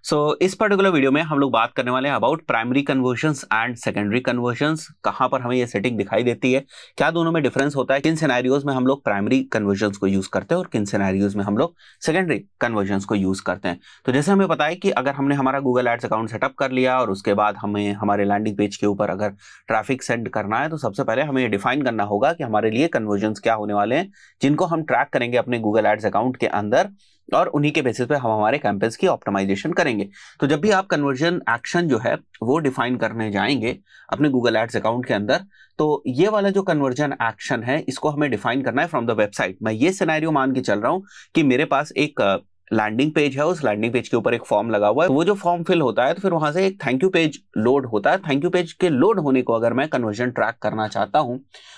इस particular video में हम लोग बात करने वाले हैं about primary convergence and secondary convergence. कहां पर हमें ये सेटिंग दिखाई देती है, क्या दोनों में डिफरेंस होता है, किन सिनेरियोज में हम लोग प्राइमरी कन्वर्जन्स को यूज करते हैं और किन सिनेरियोज में हम लोग सेकेंडरी कन्वर्जन्स को यूज करते हैं। तो जैसे हमें पता है कि अगर हमने हमारा गूगल एड्स अकाउंट सेटअप कर लिया और उसके बाद हमें हमारे लैंडिंग पेज के ऊपर अगर ट्रैफिक सेंड करना है, तो सबसे पहले हमें डिफाइन करना होगा कि हमारे लिए कन्वर्जन्स क्या होने वाले हैं, जिनको हम ट्रैक करेंगे अपने गूगल एड्स अकाउंट के अंदर, और उन्हीं के बेसिस पे हम हमारे कैंपेन्स की ऑप्टिमाइजेशन करेंगे। तो जब भी आप कन्वर्जन एक्शन जो है वो डिफाइन करने जाएंगे अपने गूगल एड्स अकाउंट के अंदर, तो ये वाला जो कन्वर्जन एक्शन है इसको हमें डिफाइन करना है फ्रॉम द वेबसाइट। मैं ये सिनेरियो मान के चल रहा हूं कि मेरे पास एक लैंडिंग पेज है, उस लैंडिंग पेज के ऊपर एक फॉर्म लगा हुआ है, वो जो फॉर्म फिल होता है तो फिर वहां से एक थैंक यू पेज लोड होता है। थैंक यू पेज के लोड होने को अगर मैं कन्वर्जन ट्रैक करना चाहता हूं,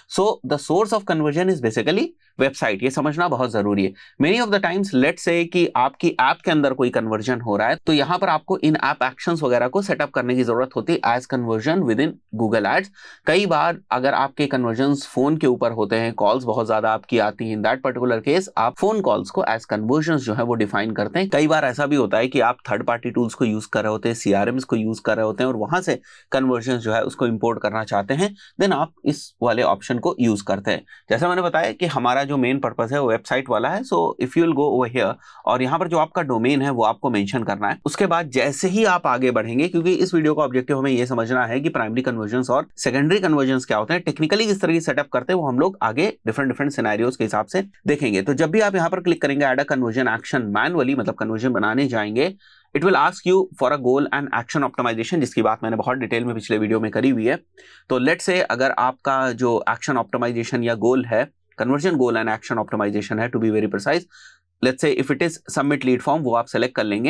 so the source of conversion is basically website. ये समझना बहुत जरूरी है। Many of the times let's say कि आपकी ऐप के अंदर कोई कन्वर्जन हो रहा है, तो यहां पर आपको इन ऐप एक्शंस वगैरह को सेटअप करने की जरूरत होती है as conversion within Google Ads. कई बार अगर आपके कन्वर्जन्स फोन के ऊपर होते हैं, कॉल्स बहुत ज्यादा आपकी आती हैं, इन दैट पर्टिकुलर केस आप फोन कॉल्स को एज कन्वर्जन्स जो है वो डिफाइन करते हैं। कई बार ऐसा भी होता है कि आप थर्ड पार्टी टूल्स को यूज कर रहे होते हैं, सीआरएम्स को यूज कर रहे होते हैं और वहां से कन्वर्जन्स जो है उसको इंपोर्ट करना चाहते हैं, देन आप इस वाले ऑप्शन को यूज करते हैं। जैसा मैंने बताया कि हमारा जो मेन पर्पस है वो वेबसाइट वाला है। So if you will go over here और यहाँ पर जो आपका डोमेन है वो आपको मेंशन करना है। उसके बाद जैसे ही आप आगे बढ़ेंगे, क्योंकि इस वीडियो का ऑब्जेक्टिव हमें ये समझना है कि प्राइमरी कन्वर्जन्स और सेकेंडरी कन्वर्जन्स क्या होते हैं, टेक्निकली किस तरह की सेटअप करते हैं, वो हम लोग आगे डिफरेंट डिफरेंट सिनेरियोज के हिसाब से देखेंगे। तो जब भी आप यहाँ पर क्लिक करेंगे add a conversion action manually, मतलब कन्वर्जन बनाने जाएंगे, it will ask you for a goal and action optimisation, जिसकी बात मैंने बहुत डिटेल में पिछले वीडियो में करी हुई है। तो लेट्स से अगर आपका जो एक्शन ऑप्टिमाइजेशन या गोल है, conversion goal and action optimization है to be very precise, let's say if it is submit lead form, वो आप सेलेक्ट कर लेंगे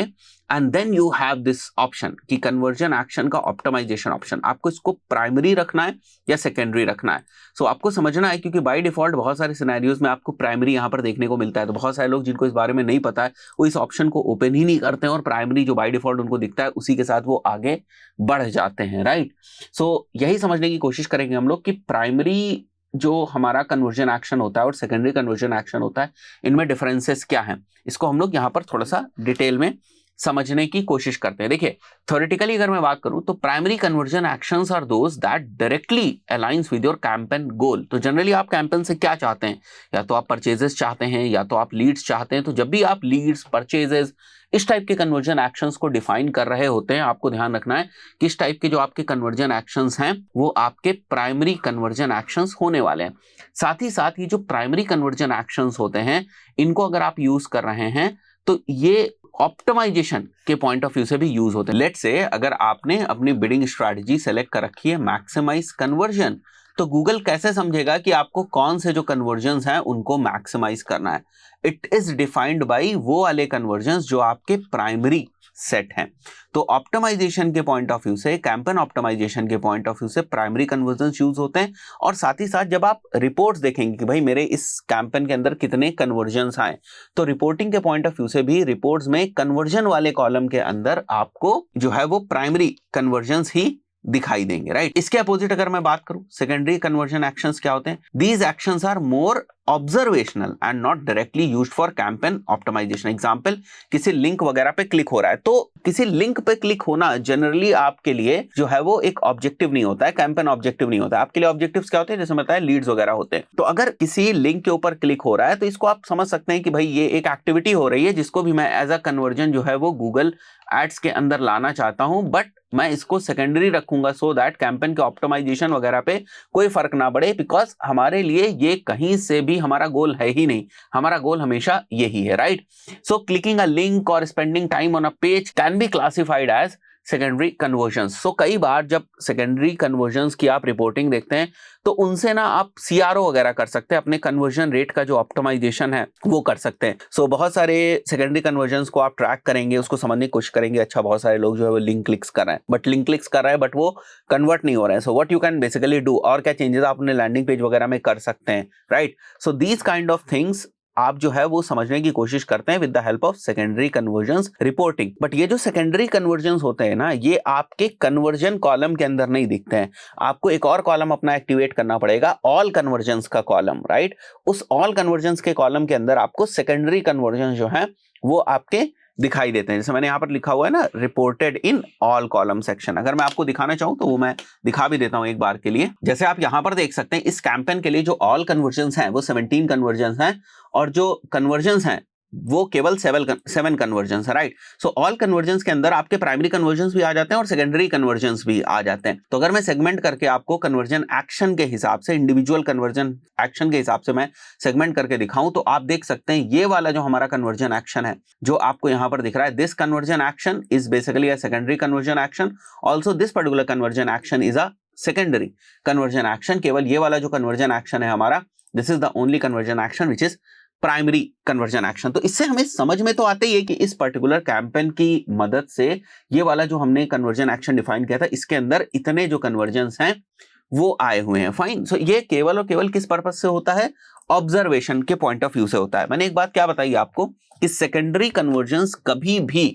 and then you have this option कि कन्वर्जन एक्शन का ऑप्टिमाइजेशन ऑप्शन। आपको इसको प्राइमरी रखना है या सेकेंडरी रखना है। सो आपको समझना है, क्योंकि बाय डिफॉल्ट बहुत सारे सिनेरियोज में आपको प्राइमरी यहां पर देखने को मिलता है। तो बहुत सारे लोग जिनको इस बारे में नहीं पता है वो इस ऑप्शन को ओपन ही नहीं करते हैं और प्राइमरी जो बाय डिफॉल्ट उनको दिखता है उसी के साथ वो आगे बढ़ जाते हैं, राइट। सो यही समझने की कोशिश करेंगे हम लोग कि प्राइमरी जो हमारा कन्वर्जन एक्शन होता है और सेकेंडरी कन्वर्जन एक्शन होता है, इनमें डिफरेंसेस क्या हैं, इसको हम लोग यहां पर थोड़ा सा डिटेल में समझने की कोशिश करते हैं। देखिए, थ्योरेटिकली अगर मैं बात करूं तो primary conversion actions are those that directly aligns with your campaign goal. तो जनरली आप कैंपेन से क्या चाहते हैं, या तो आप परचेजेस चाहते हैं या तो आप लीड्स चाहते हैं। तो जब भी आप लीड्स, परचेजेस, इस टाइप के कन्वर्जन एक्शंस को डिफाइन कर रहे होते हैं, आपको ध्यान रखना है कि इस टाइप के जो आपके कन्वर्जन एक्शंस हैं वो आपके प्राइमरी कन्वर्जन एक्शंस होने वाले हैं। साथ ही साथ ये जो प्राइमरी कन्वर्जन एक्शंस होते हैं, इनको अगर आप यूज कर रहे हैं तो ये ऑप्टिमाइजेशन के पॉइंट ऑफ व्यू से भी यूज होते हैं। लेट्स से अगर आपने अपनी बिडिंग स्ट्रैटेजी सेलेक्ट कर रखी है मैक्सिमाइज कन्वर्जन, तो गूगल कैसे समझेगा कि आपको कौन से जो कन्वर्जन्स हैं उनको मैक्सिमाइज करना है। इट इज डिफाइंड बाय वो वाले कन्वर्जन्स जो आपके प्राइमरी सेट हैं। तो ऑप्टिमाइजेशन के पॉइंट ऑफ व्यू से, कैंपेन ऑप्टिमाइजेशन के पॉइंट ऑफ व्यू से प्राइमरी कन्वर्जन्स यूज होते हैं। और साथ ही साथ जब आप रिपोर्ट्स देखेंगे कि भाई मेरे इस कैंपेन के अंदर कितने कन्वर्जन्स आए, तो रिपोर्टिंग के पॉइंट ऑफ व्यू से भी रिपोर्ट्स में कन्वर्जन वाले कॉलम के अंदर आपको जो है वो प्राइमरी कन्वर्जन्स ही दिखाई देंगे, राइट। इसके अपोजिट अगर मैं बात करूं, सेकेंडरी कन्वर्जन एक्शंस क्या होते हैं? These actions are more observational and not directly used for campaign optimisation. Example, किसी लिंक वगैरह पे क्लिक हो रहा है, तो किसी लिंक पे क्लिक होना जनरली आपके लिए जो है वो एक ऑब्जेक्टिव नहीं होता है, कैंपेन ऑब्जेक्टिव नहीं होता है। आपके लिए ऑब्जेक्टिव्स क्या होते हैं? जैसे बताया, लीड्स वगैरह होते हैं। तो अगर किसी लिंक के ऊपर क्लिक हो रहा है तो इसको आप समझ सकते हैं कि भाई ये एक एक्टिविटी हो रही है जिसको भी मैं एज अ कन्वर्जन जो है वो गूगल एड्स के अंदर लाना चाहता हूं, बट मैं इसको सेकेंडरी रखूंगा सो दैट कैंपेन के ऑप्टिमाइजेशन वगैरह पे कोई फर्क ना पड़े, बिकॉज हमारे लिए ये कहीं से भी हमारा गोल है ही नहीं। हमारा गोल हमेशा यही है, right. So clicking a link और spending time on a page can be classified as secondary conversions. So कई बार जब सेकेंडरी कन्वर्जन्स की आप रिपोर्टिंग देखते हैं तो उनसे ना आप सीआरओ वगैरह कर सकते हैं, अपने कन्वर्जन रेट का जो ऑप्टिमाइजेशन है वो कर सकते हैं। सो बहुत सारे सेकेंडरी कन्वर्जन्स को आप ट्रैक करेंगे, उसको समझने की कोशिश करेंगे। अच्छा, बहुत सारे लोग जो है वो लिंक क्लिक्स कर रहे हैं, बट लिंक क्लिक्स कर रहे हैं बट वो कन्वर्ट नहीं हो रहे हैं। So what you can basically do, और क्या चेंजेस आप अपने लैंडिंग पेज वगैरह में कर सकते हैं, right. So these kind of things आप जो है वो समझने की कोशिश करते हैं with the help of secondary convergence reporting. But ये जो सेकेंडरी कन्वर्जन्स होते हैं ना, ये आपके कन्वर्जन कॉलम के अंदर नहीं दिखते हैं। आपको एक और कॉलम अपना एक्टिवेट करना पड़ेगा, ऑल कन्वर्जन्स का कॉलम, राइट। उस ऑल कन्वर्जन्स के कॉलम के अंदर आपको सेकेंडरी कन्वर्जन जो है वो आपके दिखाई देते हैं। जैसे मैंने यहाँ पर लिखा हुआ है ना, reported in all column section. अगर मैं आपको दिखाना चाहूँ तो वो मैं दिखा भी देता हूँ एक बार के लिए। जैसे आप यहाँ पर देख सकते हैं, इस कैंपेन के लिए जो ऑल कन्वर्जन्स हैं वो 17 कन्वर्जन्स हैं, और जो कन्वर्जन्स हैं वो केवल 7 कन्वर्जन्स है, राइट। सो ऑल कन्वर्जन्स के अंदर आपके प्राइमरी कन्वर्जन्स भी आ जाते हैं और सेकेंडरी कन्वर्जन्स भी आ जाते हैं। तो अगर मैं सेगमेंट करके आपको कन्वर्जन एक्शन के हिसाब से, इंडिविजुअल कन्वर्जन एक्शन के हिसाब से मैं सेगमेंट करके दिखाऊं, तो आप देख सकते हैं ये वाला जो हमारा कन्वर्जन एक्शन है जो आपको यहां पर दिख रहा है, this conversion action is basically a secondary conversion action. Also this particular conversion action is a secondary conversion action. केवल ये वाला जो कन्वर्जन एक्शन है हमारा, this is the only conversion action which is primary conversion action. तो इससे हमें समझ में तो आते ही है कि इस पर्टिकुलर कैंपेन की मदद से ये वाला जो हमने कन्वर्जन एक्शन डिफाइन किया था, इसके अंदर इतने जो कन्वर्जन्स हैं वो आए हुए हैं। फाइन। सो ये केवल और केवल किस पर्पज से होता है? ऑब्जर्वेशन के पॉइंट ऑफ व्यू से होता है। मैंने एक बात क्या बताई आपको कि सेकेंडरी कन्वर्जन्स कभी भी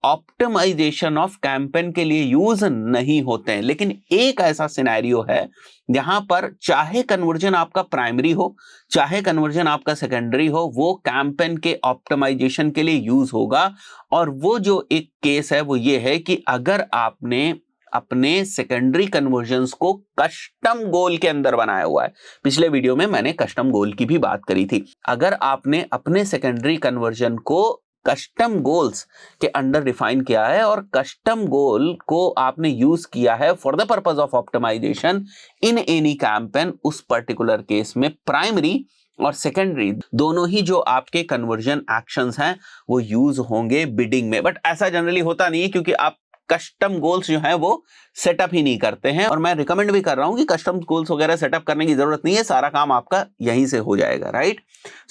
ऑप्टिमाइजेशन ऑफ कैंपेन के लिए यूज नहीं होते हैं, लेकिन एक ऐसा सिनेरियो है जहां पर चाहे कन्वर्जन आपका प्राइमरी हो चाहे कन्वर्जन आपका सेकेंडरी हो, वो कैंपेन के ऑप्टिमाइजेशन के लिए यूज होगा। और वो जो एक केस है वो ये है कि अगर आपने अपने सेकेंडरी कन्वर्जन्स को कस्टम गोल के अंदर बनाया हुआ है, पिछले वीडियो में मैंने कस्टम गोल की भी बात करी थी, अगर आपने अपने सेकेंडरी कन्वर्जन को कस्टम गोल्स के अंडर डिफाइन किया है और कस्टम गोल को आपने यूज किया है for the purpose of optimisation in any campaign, उस पर्टिकुलर केस में प्राइमरी और सेकेंडरी दोनों ही जो आपके कन्वर्जन एक्शंस हैं वो यूज होंगे बिडिंग में। बट ऐसा जनरली होता नहीं है, क्योंकि आप कस्टम गोल्स जो हैं वो सेटअप ही नहीं करते हैं, और मैं रिकमेंड भी कर रहा हूं कि कस्टम गोल्स वगैरह सेटअप करने की जरूरत नहीं है, सारा काम आपका यहीं से हो जाएगा, राइट।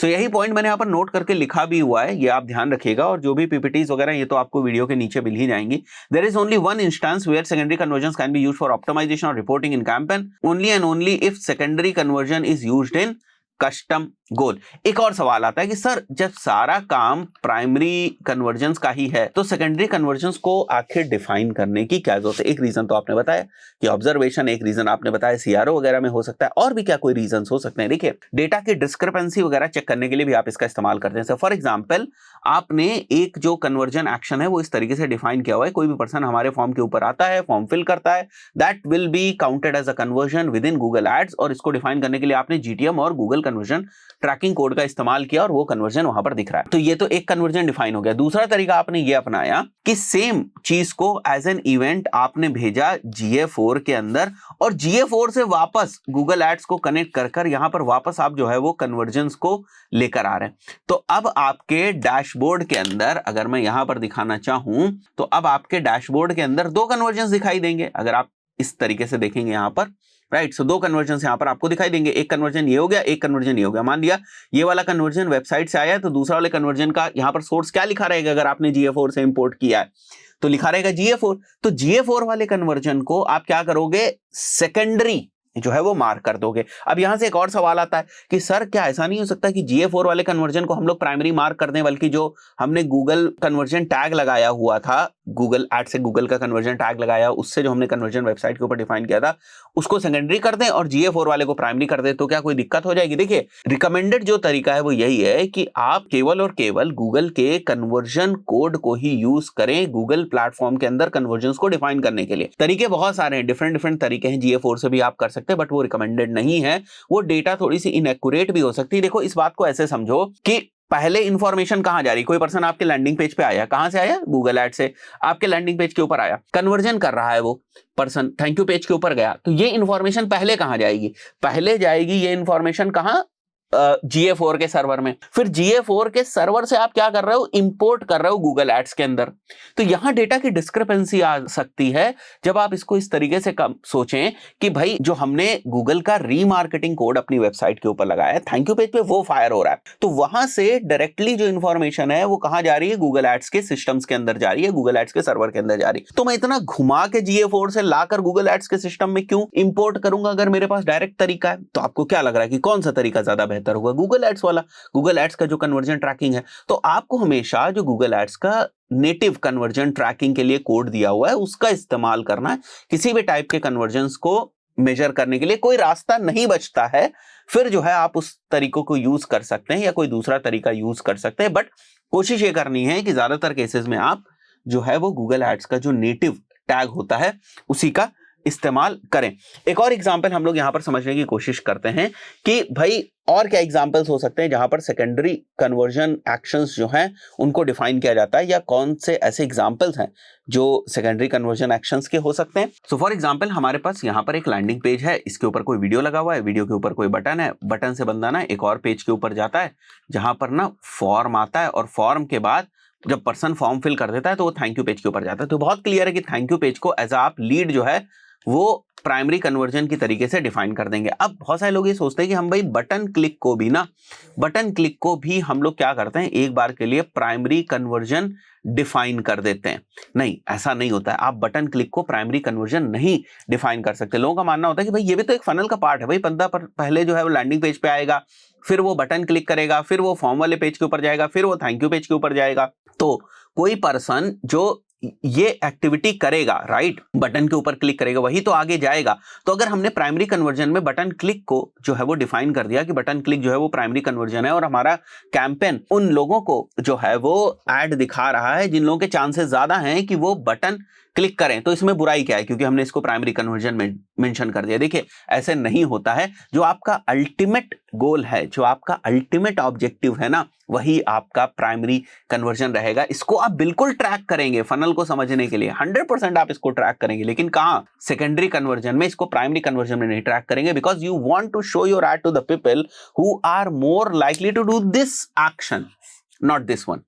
सो यही पॉइंट मैंने यहाँ पर नोट करके लिखा भी हुआ है, ये आप ध्यान रखिएगा। और जो भी पीपीटीज वगैरह ये तो आपको वीडियो के नीचे मिल ही जाएंगी। There is only one instance where secondary conversions can be used for optimization और reporting in campaign, only and only if secondary conversion is used in custom goal. एक और सवाल आता है कि सर जब सारा काम प्राइमरी कन्वर्जन्स का ही है तो सेकेंडरी कन्वर्जन्स को आखिर डिफाइन करने की क्या जरूरत है? एक रीजन तो आपने बताया कि ऑब्जर्वेशन, एक रीजन आपने बताया सीआरओ वगैरह में हो सकता है, और भी क्या कोई रीजन हो सकते हैं? देखिए, डेटा की डिस्क्रिपेंसी वगैरह चेक करने के लिए भी आप इसका इस्तेमाल करते हैं। फॉर एग्जाम्पल, आपने एक जो कन्वर्जन एक्शन है वो इस तरीके से डिफाइन किया हुआ है, कोई भी पर्सन हमारे फॉर्म के ऊपर आता है, फॉर्म फिल करता है, that will be counted as a conversion within Google Ads. और इसको डिफाइन करने के लिए आपने जीटीएम और गूगल कन्वर्जन ट्रैकिंग कोड का इस्तेमाल किया और वो कन्वर्जन वहां पर दिख रहा है। तो ये तो एक कन्वर्जन डिफाइन हो गया। दूसरा तरीका आपने ये अपनाया कि सेम चीज को एज एन इवेंट आपने भेजा GA4 के अंदर, और GA4 से वापस गूगल एड्स को कनेक्ट कर कर यहां पर वापस आप जो है वो कन्वर्जन्स को लेकर आ रहे हैं। तो अब आपके डैशबोर्ड के अंदर, अगर मैं यहां पर दिखाना चाहूं, तो अब आपके डैशबोर्ड के अंदर दो कन्वर्जन्स दिखाई देंगे। अगर आप इस तरीके से देखेंगे यहां पर, राइट। सो दो कन्वर्जन यहां पर आपको दिखाई देंगे, एक कन्वर्जन ये हो गया, एक कन्वर्जन ये हो गया। मान लिया ये वाला कन्वर्जन वेबसाइट से आया है, तो दूसरा वाले कन्वर्जन का यहां पर सोर्स क्या लिखा रहेगा? अगर आपने GA4 से इंपोर्ट किया है तो लिखा रहेगा GA4। तो GA4 वाले कन्वर्जन को आप क्या करोगे? सेकेंडरी जो है वो मार्क कर दोगे। अब यहां से एक और सवाल आता है कि सर क्या ऐसा नहीं हो सकता कि GA4 वाले कन्वर्जन को हम लोग प्राइमरी मार्क कर दें, बल्कि जो हमने गूगल कन्वर्जन टैग लगाया हुआ था, गूगल एड से गूगल का कन्वर्जन टैग लगाया, उससे जो हमने कन्वर्जन वेबसाइट के ऊपर डिफाइन किया था, उसको सेकेंडरी कर दें और GA4 वाले को प्राइमरी कर दें, तो क्या कोई दिक्कत हो जाएगी? देखिए, रिकमेंडेड जो तरीका है वो यही है कि आप केवल और केवल गूगल के कन्वर्जन कोड को ही यूज करें गूगल प्लेटफॉर्म के अंदर कन्वर्जन को डिफाइन करने के लिए। तरीके बहुत सारे हैं, डिफरेंट तरीके हैं, GA4 से भी आप कर सकते हैं, बट वो रिकमेंडेड नहीं है। वो डेटा थोड़ी सी इनएक्यूरेट भी हो सकती है। देखो, इस बात को ऐसे समझो कि पहले इंफॉर्मेशन कहां जा रही? कोई पर्सन आपके लैंडिंग पेज पे आया, कहां से आया? गूगल एड से आपके लैंडिंग पेज के ऊपर आया, कन्वर्जन कर रहा है वो पर्सन, थैंक यू पेज के ऊपर गया, तो ये इंफॉर्मेशन पहले कहां जाएगी? पहले जाएगी ये इंफॉर्मेशन कहां? GA4 के सर्वर में। फिर GA4 के सर्वर से आप क्या कर रहे हो? इंपोर्ट कर रहे हो गूगल एड्स के अंदर। तो यहां डेटा की डिस्क्रिपेंसी आ सकती है जब आप इसको इस तरीके से सोचें कि भाई जो हमने गूगल का रीमार्केटिंग कोड अपनी वेबसाइट के ऊपर लगाया है, थैंक यू पेज पे वो फायर हो रहा है, तो वहां से डायरेक्टली जो इंफॉर्मेशन है वो कहां जा रही है? गूगल एड्स के सिस्टम्स के अंदर जा रही है, गूगल एड्स के सर्वर के अंदर जा रही है। तो मैं इतना घुमा के GA4 से लाकर गूगल एड्स के सिस्टम में क्यों इंपोर्ट करूंगा अगर मेरे पास डायरेक्ट तरीका है? तो आपको क्या लग रहा है कि कौन सा तरीका ज्यादा बेहतर होगा? गूगल एड्स वाला, गूगल एड्स का जो कन्वर्जन ट्रैकिंग है। तो आपको हमेशा जो गूगल एड्स का नेटिव कन्वर्जन ट्रैकिंग के लिए कोड दिया हुआ है उसका इस्तेमाल करना है। किसी भी टाइप के कन्वर्जन्स को मेजर करने के लिए कोई रास्ता नहीं बचता है, फिर जो है आप उस तरीकों को यूज कर सकते हैं या कोई दूसरा तरीका यूज कर सकते हैं, बट कोशिश ये करनी है कि ज्यादातर केसेस में आप जो है वो गूगल एड्स का जो नेटिव टैग होता है उसी का इस्तेमाल करें। एक और एग्जांपल हम लोग यहां पर समझने की कोशिश करते हैं कि भाई और क्या एग्जांपल्स हो सकते हैं जहां पर सेकेंडरी कन्वर्जन एक्शंस जो हैं उनको डिफाइन किया जाता है, या कौन से ऐसे एग्जांपल्स हैं जो सेकेंडरी कन्वर्जन एक्शंस के हो सकते हैं। सो फॉर एग्जांपल हमारे पास यहां पर एक लैंडिंग पेज है, इसके ऊपर कोई वीडियो लगा हुआ है, वीडियो के ऊपर कोई बटन है, बटन से बंदा ना एक और पेज के ऊपर जाता है जहां पर ना फॉर्म आता है, और फॉर्म के बाद जब पर्सन फॉर्म फिल कर देता है तो वो थैंक यू पेज के ऊपर जाता है। तो बहुत क्लियर है कि थैंक यू पेज को एज आप लीड जो है वो प्राइमरी कन्वर्जन की तरीके से डिफाइन कर देंगे। अब बहुत सारे लोग ये सोचते हैं कि हम भाई बटन क्लिक को भी हम लोग क्या करते हैं, एक बार के लिए प्राइमरी कन्वर्जन डिफाइन कर देते हैं। नहीं, ऐसा नहीं होता है। आप बटन क्लिक को प्राइमरी कन्वर्जन नहीं डिफाइन कर सकते। लोगों का मानना होता है कि भाई ये भी तो एक फनल का पार्ट है, भाई बंदा पहले जो है वो लैंडिंग पेज पे आएगा, फिर वो बटन क्लिक करेगा, फिर वो फॉर्म वाले पेज के ऊपर जाएगा, फिर वो थैंक यू पेज के ऊपर जाएगा। तो कोई पर्सन जो ये एक्टिविटी करेगा, राइट, बटन के ऊपर क्लिक करेगा, वही तो आगे जाएगा। तो अगर हमने प्राइमरी कन्वर्जन में बटन क्लिक को जो है वो डिफाइन कर दिया कि बटन क्लिक जो है वो प्राइमरी कन्वर्जन है, और हमारा कैंपेन उन लोगों को जो है वो ऐड दिखा रहा है जिन लोगों के चांसेस ज्यादा हैं कि वो बटन क्लिक करें, तो इसमें बुराई क्या है, क्योंकि हमने इसको प्राइमरी कन्वर्जन में मेंशन कर दिया। देखिए, ऐसे नहीं होता है। जो आपका अल्टीमेट गोल है, जो आपका अल्टीमेट ऑब्जेक्टिव है ना, वही आपका प्राइमरी कन्वर्जन रहेगा। इसको आप बिल्कुल ट्रैक करेंगे फनल को समझने के लिए, 100% आप इसको ट्रैक करेंगे, लेकिन कहां, सेकेंडरी कन्वर्जन में। इसको प्राइमरी कन्वर्जन में नहीं ट्रैक करेंगे, because you want to show your ad to the people who are more likely to do this action, not this one.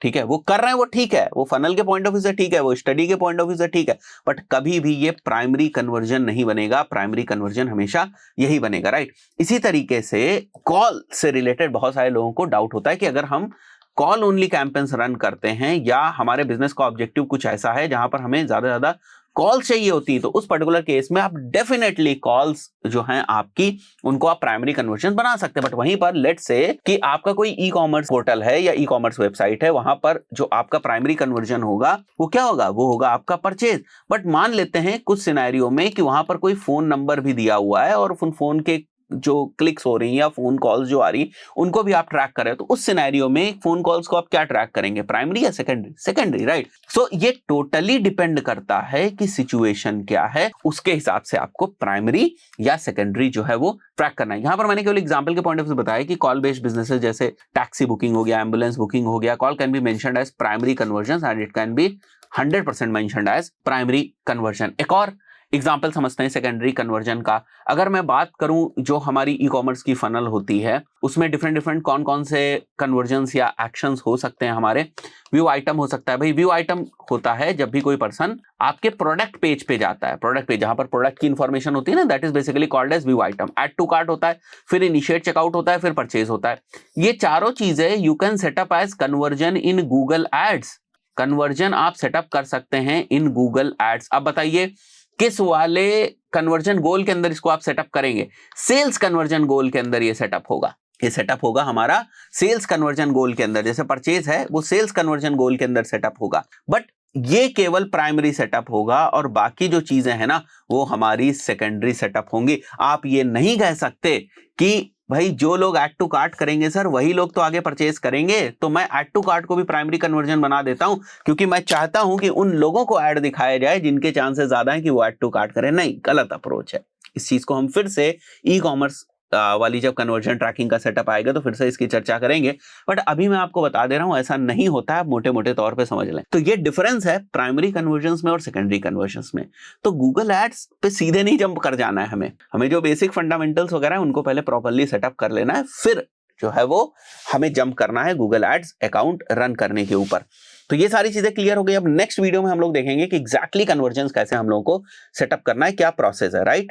ठीक है, वो कर रहे हैं, वो ठीक है, वो फनल के पॉइंट ऑफ व्यू से ठीक है, वो स्टडी के पॉइंट ऑफ व्यू से ठीक है, बट कभी भी ये प्राइमरी कन्वर्जन नहीं बनेगा। प्राइमरी कन्वर्जन हमेशा यही बनेगा, राइट। इसी तरीके से कॉल से रिलेटेड बहुत सारे लोगों को डाउट होता है कि अगर हम कॉल ओनली कैंपेन्स रन करते हैं, या हमारे बिजनेस का ऑब्जेक्टिव कुछ ऐसा है जहां पर हमें ज्यादा से ज्यादा कॉल चाहिए होती है, तो उस पर्टिकुलर केस में आप डेफिनेटली कॉल्स जो हैं आपकी, उनको आप प्राइमरी कन्वर्जन बना सकते हैं। बट वहीं पर लेट से कि आपका कोई ई कॉमर्स पोर्टल है या ई कॉमर्स वेबसाइट है, वहां पर जो आपका प्राइमरी कन्वर्जन होगा वो क्या होगा, वो होगा आपका परचेज। बट मान लेते हैं कुछ सिनेरियो में कि वहां पर कोई फोन नंबर भी दिया हुआ है, और फोन के जो क्लिक्स हो रही हैं या फोन कॉल्स जो आ रही उनको भी आप ट्रैक कर रहे हो, तो उस सिनेरियो में फोन कॉल्स को आप क्या ट्रैक करेंगे, प्राइमरी या सेकेंडरी? Secondary, right. सो ये टोटली डिपेंड करता है कि सिचुएशन क्या है, उसके हिसाब से आपको प्राइमरी या सेकेंडरी जो है वो ट्रैक करना है। यहां पर मैंने केवल एग्जांपल के पॉइंट ऑफ व्यू बताया कि कॉल बेस्ड बिजनेसेस जैसे टैक्सी बुकिंग हो गया, एम्बुलेंस बुकिंग हो गया, call can be mentioned as primary conversion and it can be 100% mentioned as primary conversion. एक और एग्जाम्पल समझते हैं सेकेंडरी कन्वर्जन का। अगर मैं बात करूं जो हमारी ई कॉमर्स की फनल होती है, उसमें डिफरेंट कौन कौन से कन्वर्जन्स या एक्शंस हो सकते हैं हमारे। व्यू आइटम हो सकता है, भाई व्यू आइटम होता है जब भी कोई पर्सन आपके प्रोडक्ट पेज पे जाता है, प्रोडक्ट पेज जहां पर प्रोडक्ट की इंफॉर्मेशन होती है ना, that is basically called as view item. Add to cart होता है, फिर इनिशिएट चेकआउट होता है, फिर परचेज होता है। ये चारों चीजें you can set up as conversion in Google Ads. Conversion आप सेटअप कर सकते हैं इन गूगल एड्स। अब बताइए किस वाले कन्वर्जन गोल के अंदर इसको आप सेटअप करेंगे? सेल्स कन्वर्जन गोल के अंदर ये सेटअप होगा। ये सेटअप होगा हमारा सेल्स कन्वर्जन गोल के अंदर, जैसे परचेज है वो सेल्स कन्वर्जन गोल के अंदर सेटअप होगा। बट ये केवल प्राइमरी सेटअप होगा, और बाकी जो चीजें हैं ना वो हमारी सेकेंडरी सेटअप होंगी। आप ये नहीं कह सकते कि भाई जो लोग ऐड टू कार्ट करेंगे सर वही लोग तो आगे परचेज करेंगे, तो मैं ऐड टू कार्ट को भी प्राइमरी कन्वर्जन बना देता हूं क्योंकि मैं चाहता हूं कि उन लोगों को ऐड दिखाया जाए जिनके चांसेस ज्यादा हैं कि वो ऐड टू कार्ट करें। नहीं, गलत अप्रोच है। इस चीज को हम फिर से ई कॉमर्स वाली जब कन्वर्जन ट्रैकिंग का सेटअप आएगा तो फिर से इसकी चर्चा करेंगे, बट अभी मैं आपको बता दे रहा हूं ऐसा नहीं होता है, मोटे मोटे तौर पे समझ लें। तो ये डिफरेंस है प्राइमरी कन्वर्जन्स में और सेकेंडरी कन्वर्जन्स में। तो गूगल एड्स पे सीधे नहीं जंप कर जाना है, हमें जो बेसिक फंडामेंटल्स वगैरह है उनको पहले प्रॉपर्ली सेटअप कर लेना है, फिर जो है वो हमें जंप करना है गूगल एड्स अकाउंट रन करने के ऊपर। तो ये सारी चीजें क्लियर हो गई। अब नेक्स्ट वीडियो में हम लोग देखेंगे कि एग्जैक्टली कन्वर्जन्स कैसे हम लोगों को सेटअप करना है, क्या प्रोसेस है, राइट।